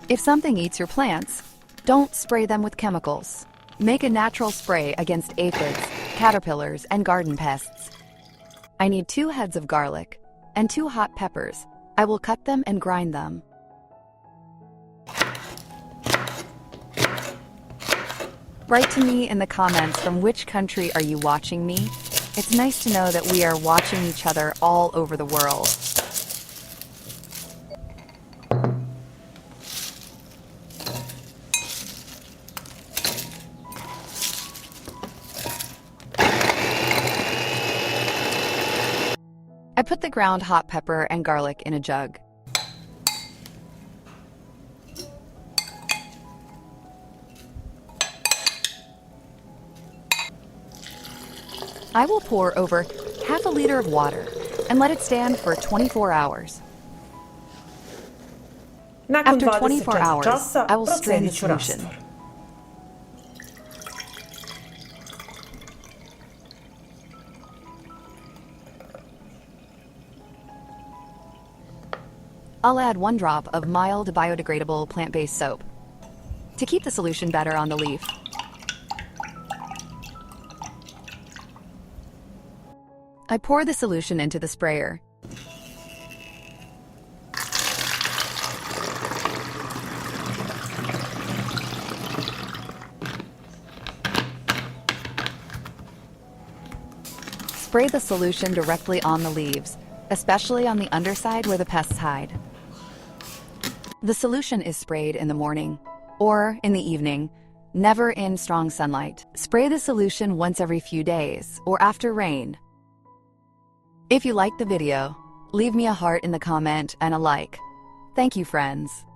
If something eats your plants, don't spray them with chemicals. Make a natural spray against aphids, caterpillars, and garden pests. I need 2 heads of garlic and 2 hot peppers. I will cut them and grind them. Write to me in the comments from which country are you watching me. It's nice to know that we are watching each other all over the world. I put the ground hot pepper and garlic in a jug. I will pour over half a liter of water and let it stand for 24 hours. After 24 hours, I will strain the solution. I'll add 1 drop of mild biodegradable plant-based soap to keep the solution better on the leaf. I pour the solution into the sprayer. Spray the solution directly on the leaves, especially on the underside where the pests hide. The solution is sprayed in the morning or in the evening, never in strong sunlight. Spray the solution once every few days or after rain. If you liked the video, leave me a heart in the comment and a like. Thank you, friends.